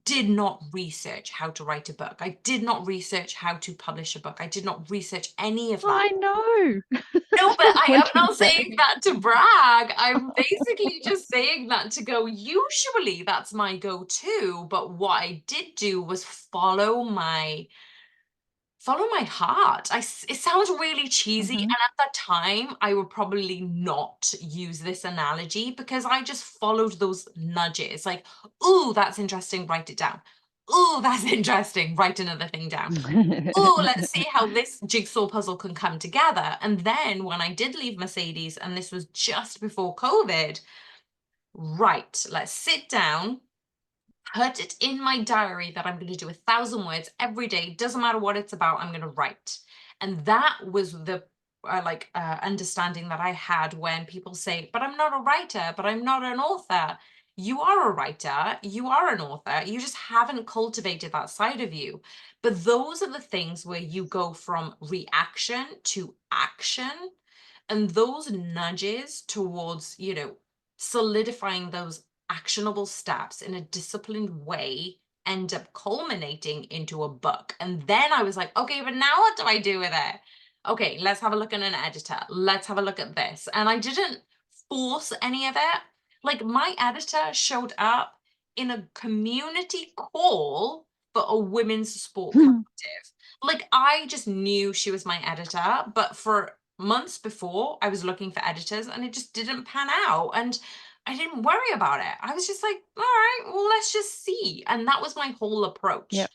did not research how to write a book. I did not research how to publish a book. I did not research any of that. I know. No, but I I am wondered not saying exactly. that to brag. I'm basically just saying that to go, usually that's my go-to, but what I did do was follow my heart. It sounds really cheesy, and Mhm. at that time, I would probably not use this analogy because I just followed those nudges. Like, "Ooh, that's interesting, write it down. Ooh, that's interesting, write another thing down. Oh, let's see how this jigsaw puzzle can come together." And then when I did leave Mercedes, and this was just before COVID, right, let's sit down. put it in my diary that I'm going to do 1,000 words every day. Doesn't matter what it's about, I'm going to write. And that was the understanding that I had when people say, but I'm not a writer, but I'm not an author. You are a writer, you are an author, you just haven't cultivated that side of you. But those are the things where you go from reaction to action. And those nudges towards, solidifying those actionable steps in a disciplined way end up culminating into a book. And then I was like, okay, but now what do I do with it? Okay, let's have a look at an editor. Let's have a look at this. And I didn't force any of it. Like, my editor showed up in a community call for a women's sport collective. Like, I just knew she was my editor, but for months before, I was looking for editors and it just didn't pan out. And I didn't worry about it. I was just like, all right, well, let's just see. And that was my whole approach. Yep.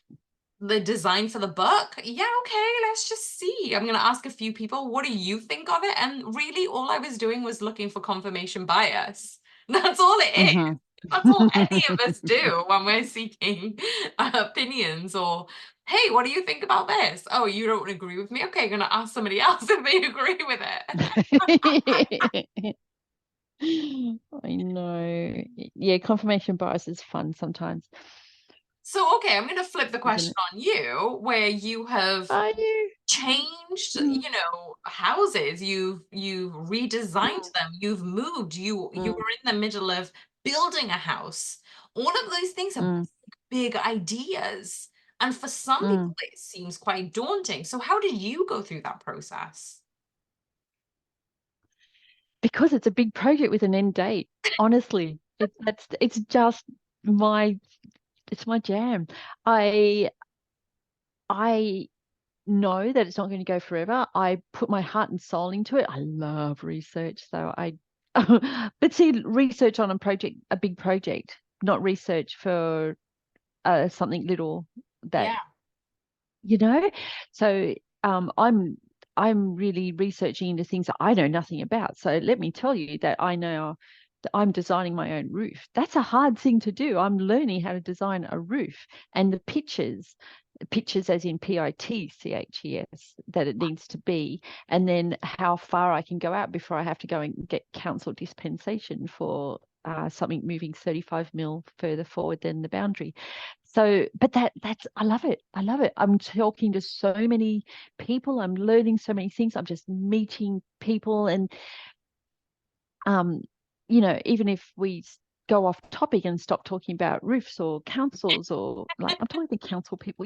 The design for the book, yeah, okay, let's just see. I'm going to ask a few people, what do you think of it? And really, all I was doing was looking for confirmation bias. That's all it is. Mm-hmm. That's all any of us do when we're seeking opinions, or, hey, what do you think about this? Oh, you don't agree with me? Okay, I'm going to ask somebody else if they agree with it. I know. Yeah, confirmation bias is fun sometimes, So, okay, I'm going to flip the isn't question it? on you, where you have Are you? changed, Mm, houses, you've redesigned mm, them, you've moved, you mm, were in the middle of building a house. All of those things are mm, big ideas. And for some people, mm. it seems quite daunting. So how did you go through that process? Because it's a big project with an end date. Honestly, it's just my it's my jam. I I know that it's not going to go forever. I put my heart and soul into it. I love research, so I but see, research on a big project, not research for something little that Yeah. you know. So I'm really researching into things that I know nothing about. So let me tell you that I know that I'm designing my own roof. That's a hard thing to do. I'm learning how to design a roof, and the pictures as in PITCHES that it needs to be, and then how far I can go out before I have to go and get council dispensation for something moving 35 mil further forward than the boundary. So, but that's I love it. I love it. I'm talking to so many people. I'm learning so many things. I'm just meeting people, and um, even if we go off topic and stop talking about roofs or councils, or like I'm talking to council people,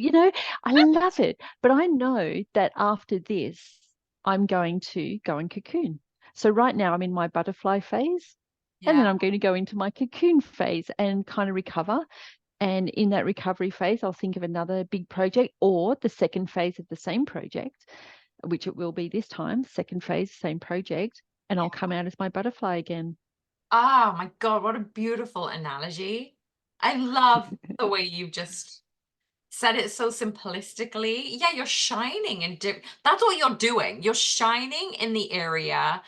I love it. But I know that after this, I'm going to go and cocoon. So right now I'm in my butterfly phase, and then Yeah. I'm going to go into my cocoon phase and kind of recover. And in that recovery phase, I'll think of another big project or the second phase of the same project, which it will be this time, second phase, same project, and Yeah. I'll come out as my butterfly again. Oh my God, what a beautiful analogy. I love the way you just said it so simplistically. Yeah, you're shining and that's what you're doing. You're shining in the area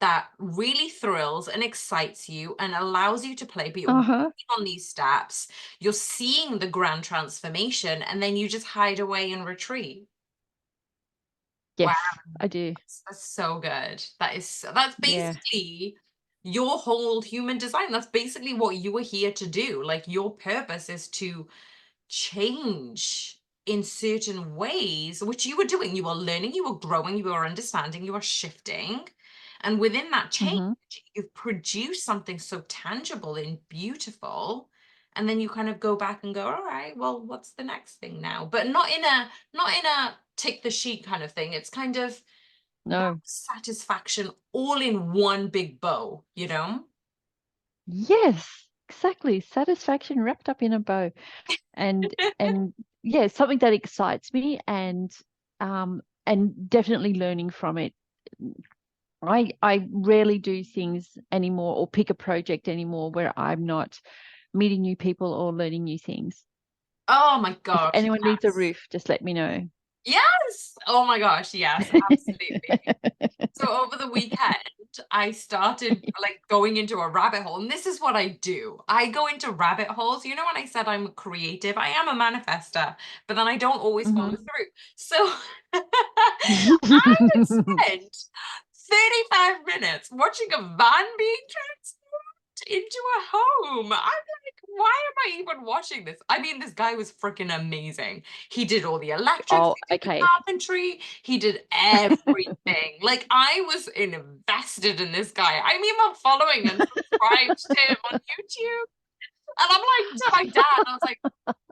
that really thrills and excites you and allows you to play, but you're Uh-huh. working on these steps. You're seeing the grand transformation, and then you just hide away and retreat. Wow, Yes, I do. that's so good. That's Yeah. basically your whole human design. That's basically what you were here to do. Like, your purpose is to change in certain ways, which you were doing. You were learning, you were growing, you were understanding, you were shifting. And within that change, Mm-hmm. you've produced something so tangible and beautiful. And then you kind of go back and go, all right, well, what's the next thing now? But not in a tick the sheet kind of thing. It's kind of that No. satisfaction all in one big bow, you know? Yes, exactly. Satisfaction wrapped up in a bow. And yeah, something that excites me, and definitely learning from it. I rarely do things anymore or pick a project anymore where I'm not meeting new people or learning new things. Oh my If gosh, anyone needs a yes. roof, just let me know. Yes. Oh my gosh, yes, absolutely. So over the weekend, I started like going into a rabbit hole. And this is what I do. I go into rabbit holes. You know, when I said I'm creative, I am a manifester, but then I don't always follow Mhm. through. So I had spent 35 minutes watching a van being transformed into a home. I'm like, why am I even watching this? I mean, this guy was freaking amazing. He did all the electrics, Oh, he did the okay. carpentry, he did everything. Like, I was invested in this guy. I'm even following and subscribed to him on YouTube. And I'm like, to my dad, I was like,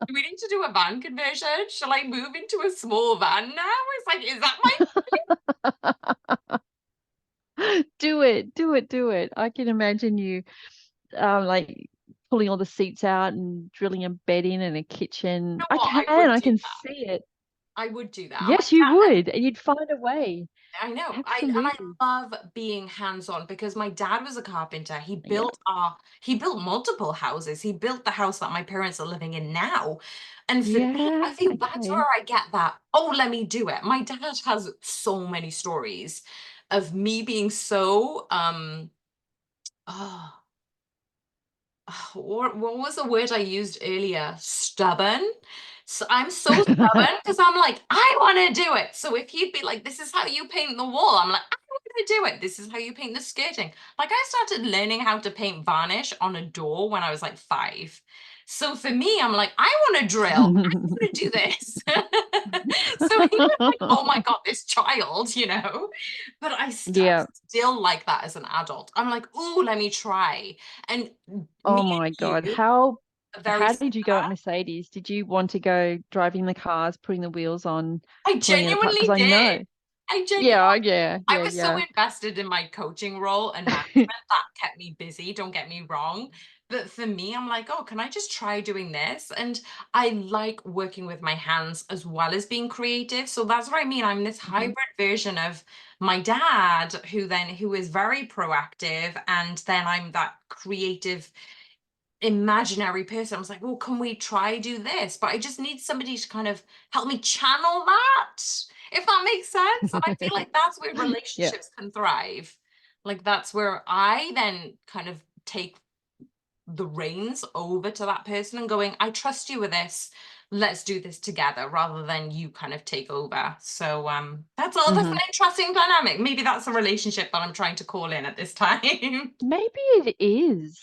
do we need to do a van conversion? Shall I move into a small van now? It's like, is that my Do it, do it, do it. I can imagine you like pulling all the seats out and drilling a bed in and a kitchen. know what? I can see it. I would do that. And my Yes, you dad, would, and you'd find a way. I know. I Absolutely. love being hands-on because my dad was a carpenter. Yeah. He built multiple houses. He built the house that my parents are living in now. And for me, I Yeah. think that's Okay. where I get that, oh, let me do it. My dad has so many stories of me being so oh, what was the word I used earlier? Stubborn. So I'm so stubborn because I'm like, I want to do it. So if he'd be like, this is how you paint the wall, I'm like, I want to do it. This is how you paint the skirting. Like I started learning how to paint varnish on a door when I was like 5. So for me, I'm like, I want to drill. I want to do this. So he was like, oh my God, this child, you know? But I'm Yeah. still like that as an adult. I'm like, oh, let me try. And me Oh my and God. you are very How did you go at similar. Mercedes? Did you want to go driving the cars, putting the wheels on, I pulling it apart? Because genuinely I did. know. I genuinely, Yeah, yeah, I yeah, was so yeah. invested in my coaching role and management that kept me busy, don't get me wrong. But for me, I'm like, oh, can I just try doing this? And I like working with my hands as well as being creative. So that's what I mean. I'm this Mhm. hybrid version of my dad, who is very proactive, and then I'm that creative imaginary person. I was like, well, can we try do this? But I just need somebody to kind of help me channel that, if that makes sense. And I feel like that's where Yeah. relationships can thrive. Like that's where I then kind of take the reins over to that person and going, I trust you with this. Let's do this together rather than you kind of take over. So that's an Hmm. interesting dynamic. Maybe that's a relationship that I'm trying to call in at this time. Maybe it is.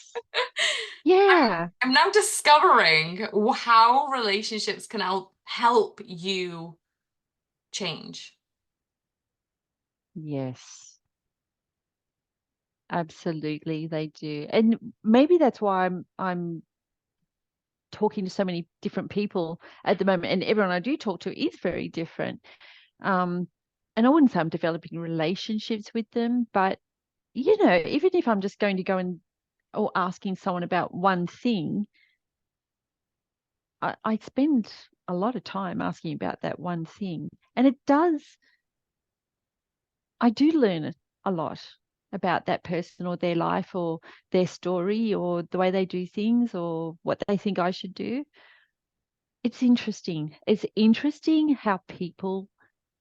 Yeah. I'm now discovering how relationships can help you change. Yes. Absolutely, they do. And maybe that's why I'm talking to so many different people at the moment, and everyone I do talk to is very different. Um, and I wouldn't say I'm developing relationships with them, but even if I'm just going to go and or asking someone about one thing, I spend a lot of time asking about that one thing. And I do learn a lot about that person or their life or their story or the way they do things or what they think I should do. It's interesting. It's interesting how people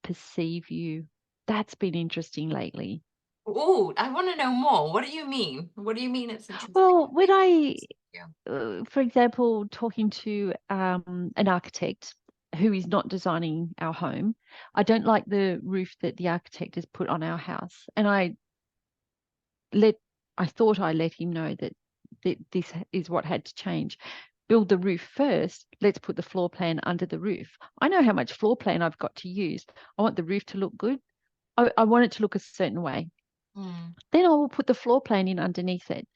perceive you. That's been interesting lately. Oh, I want to know more. What do you mean? What do you mean it's interesting? Well, when Yeah. for example, talking to an architect who is not designing our home, I don't like the roof that the architect has put on our house. And let I thought I let him know that this is what had to change. Build the roof first. Let's put the floor plan under the roof. I know how much floor plan I've got to use. I want the roof to look good. I want it to look a certain way. Mm. Then I will put the floor plan in underneath it.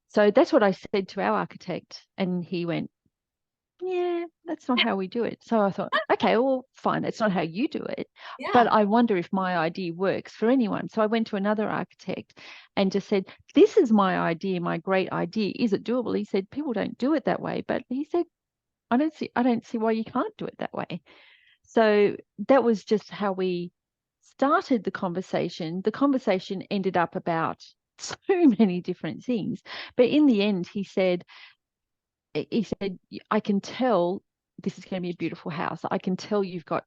So that's what I said to our architect. And he went, yeah, that's not how we do it. So I thought, okay, well, fine, that's not how you do it. Yeah. But I wonder if my idea works for anyone. So I went to another architect and just said, this is my idea, my great idea. Is it doable? He said, people don't do it that way. But he said, I don't see why you can't do it that way. So that was just how we started the conversation. The conversation ended up about so many different things. But in the end, he said, I can tell this is going to be a beautiful house. I can tell you've got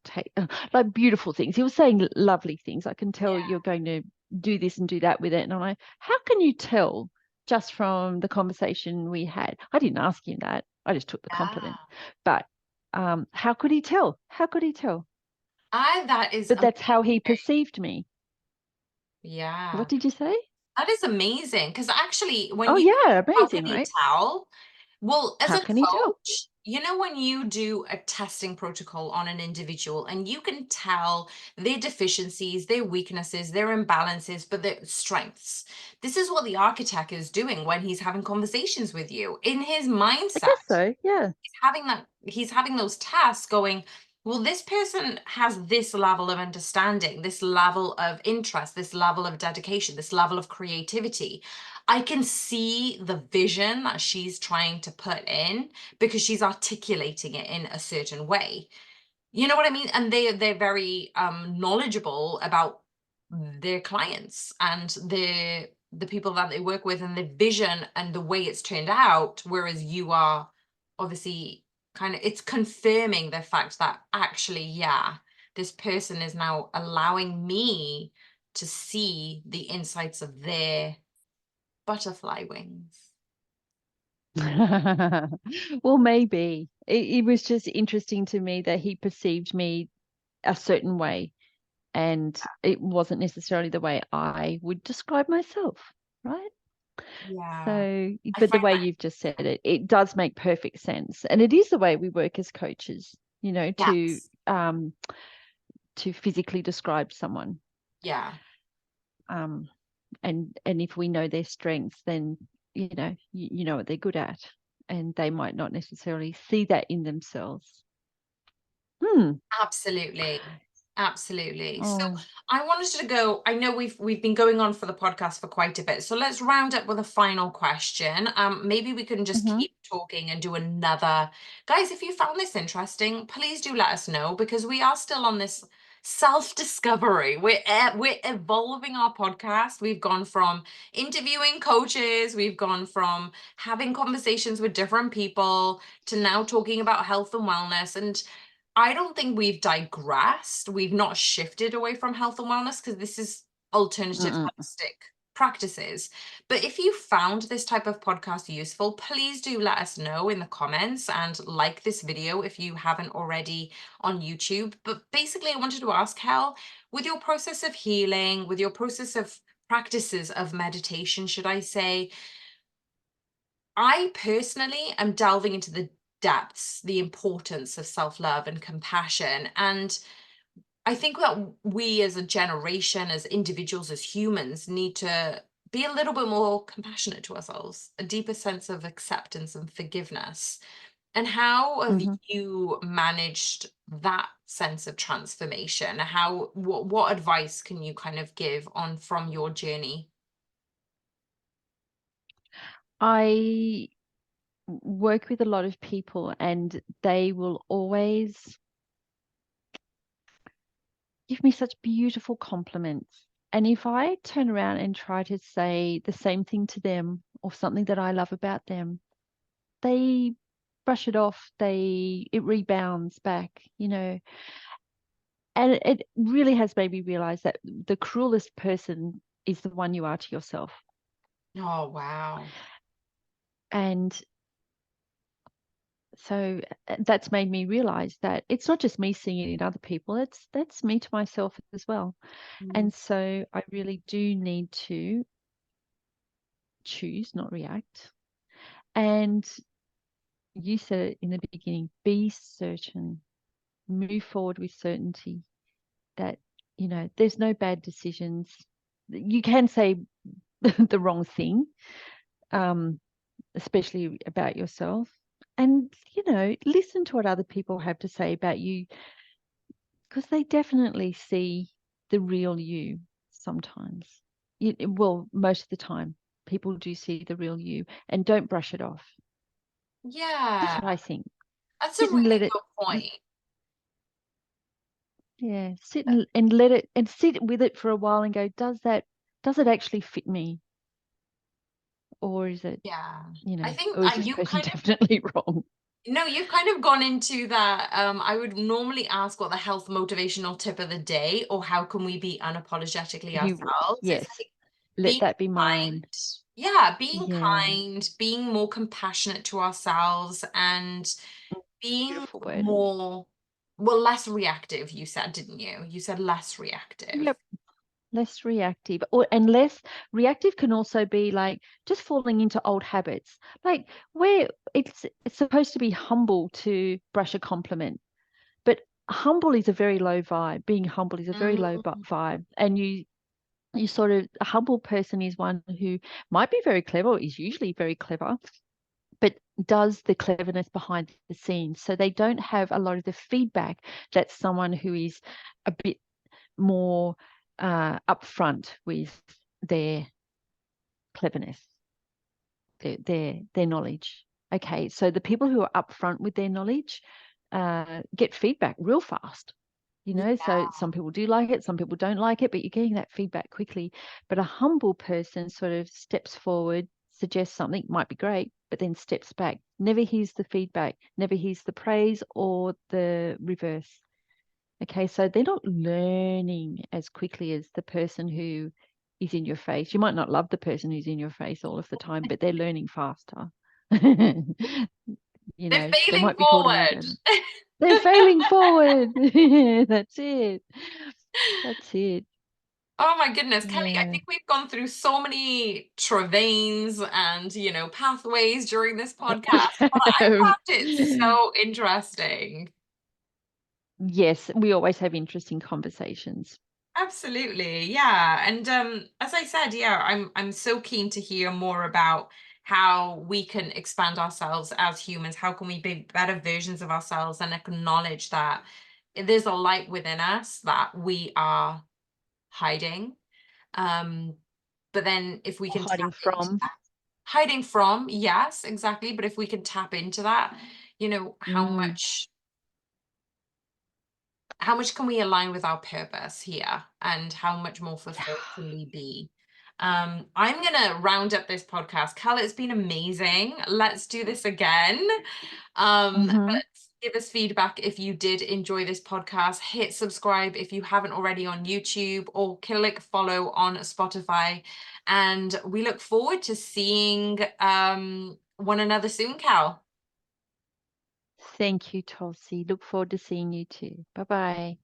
like beautiful things. He was saying lovely things. I can tell Yeah. you're going to do this and do that with it. And I'm like, how can you tell just from the conversation we had? I didn't ask him that. I just took the compliment. Yeah. But how could he tell? How could he tell? That is But that's how he amazing. perceived me. Yeah. What did you say? That is amazing. Because actually, when Oh, you, yeah, how can amazing, he right? tell? Well, as How a can he tell? coach, when you do a testing protocol on an individual and you can tell their deficiencies, their weaknesses, their imbalances, but their strengths. This is what the architect is doing when he's having conversations with you. In his I guess mindset, so, yeah. he's having those tasks going, well, this person has this level of understanding, this level of interest, this level of dedication, this level of creativity. I can see the vision that she's trying to put in because she's articulating it in a certain way. You know what I mean? And they're very knowledgeable about their clients and the people that they work with and the vision and the way it's turned out, whereas you are obviously kind of, it's confirming the fact that actually, yeah, this person is now allowing me to see the insights of their butterfly wings. Well, maybe. It was just interesting to me that he perceived me a certain way, and it wasn't necessarily the way I would describe myself, right? Yeah, So, I but the find way that, you've just said it, it does make perfect sense. And it is the way we work as coaches, yes, to physically describe someone. yeah. Um, and if we know their strengths, then you know what they're good at, and they might not necessarily see that in themselves. Hmm. Absolutely. Absolutely. So Oh. I wanted to go, I know we've been going on for the podcast for quite a bit. So let's round up with a final question. Maybe we can just Hmm. keep talking and do another. Guys, if you found this interesting, please do let us know because we are still on this self-discovery. We're evolving our podcast. We've gone from interviewing coaches, we've gone from having conversations with different people to now talking about health and wellness. And I don't think we've digressed. We've not shifted away from health and wellness because this is alternative Mm-mm. holistic practices. But if you found this type of podcast useful, please do let us know in the comments and like this video if you haven't already on YouTube. But basically, I wanted to ask Hel, with your process of healing, with your process of practices of meditation, should I say, I personally am delving into the depths, the importance of self-love and compassion. And I think that we as a generation, as individuals, as humans, need to be a little bit more compassionate to ourselves, a deeper sense of acceptance and forgiveness. And how have Hmm. you managed that sense of transformation? What advice can you kind of give on from your journey? I work with a lot of people, and they will always give me such beautiful compliments. And if I turn around and try to say the same thing to them or something that I love about them, they brush it off. It rebounds back. And it really has made me realize that the cruelest person is the one you are to yourself. Oh, wow. And so that's made me realize that it's not just me seeing it in other people, that's me to myself as well. Mm. And so I really do need to choose, not react. And you said it in the beginning, be certain, move forward with certainty that, there's no bad decisions. You can say the wrong thing, um, especially about yourself. And, listen to what other people have to say about you, because they definitely see the real you sometimes. Well, most of the time, people do see the real you, and don't brush it off. That's Yeah, what I think. that's a Sit and really let it, good point. yeah, and let it, and sit with it for a while and go, does it actually fit me? Or is it, Yeah. I you know, think or is this you person kind of definitely wrong? No, you've kind of gone into that. I would normally ask what the health motivational tip of the day, or how can we be unapologetically You would, ourselves? It's yes. like Let being that be kind. mine. Yeah, being Yeah, kind, being more compassionate to ourselves, and being beautiful word. more, well, less reactive, you said, didn't you? You said less reactive. Yep. Less reactive, or and less reactive can also be like just falling into old habits. Like where it's supposed to be humble to brush a compliment, but humble is a very low vibe. Being humble is a very low Mm, vibe, and you sort of a humble person is one who might be very clever, or is usually very clever, but does the cleverness behind the scenes. So they don't have a lot of the feedback that someone who is a bit more upfront with their cleverness, their knowledge. Okay, so the people who are upfront with their knowledge get feedback real fast. You know, so yeah. some people do like it, some people don't like it, but you're getting that feedback quickly. But a humble person sort of steps forward, suggests something might be great, but then steps back, never hears the feedback, never hears the praise or the reverse. Okay, so they're not learning as quickly as the person who is in your face. You might not love the person who's in your face all of the time, but they're learning faster. You They're know, they failing might be called a forward. weirdo. They're failing forward. That's it. That's it. Oh my goodness, Kelly, I Yeah. think we've gone through so many travails and, pathways during this podcast, but I found it so interesting. Yes, we always have interesting conversations. Absolutely. Yeah. And as I said, yeah, I'm so keen to hear more about how we can expand ourselves as humans. How can we be better versions of ourselves and acknowledge that there's a light within us that we are hiding. Um, but then if we Or can tap hiding into from. that, hiding from, yes, exactly. But if we can tap into that, Mm, how much can we align with our purpose here, and how much more yeah. fulfilled can we be? I'm gonna round up this podcast. Cal, it's been amazing. Let's do this again. Hmm. But give us feedback if you did enjoy this podcast. Hit subscribe if you haven't already on YouTube, or click follow on Spotify. And we look forward to seeing one another soon, Cal. Thank you, Tulsi. Look forward to seeing you too. Bye bye.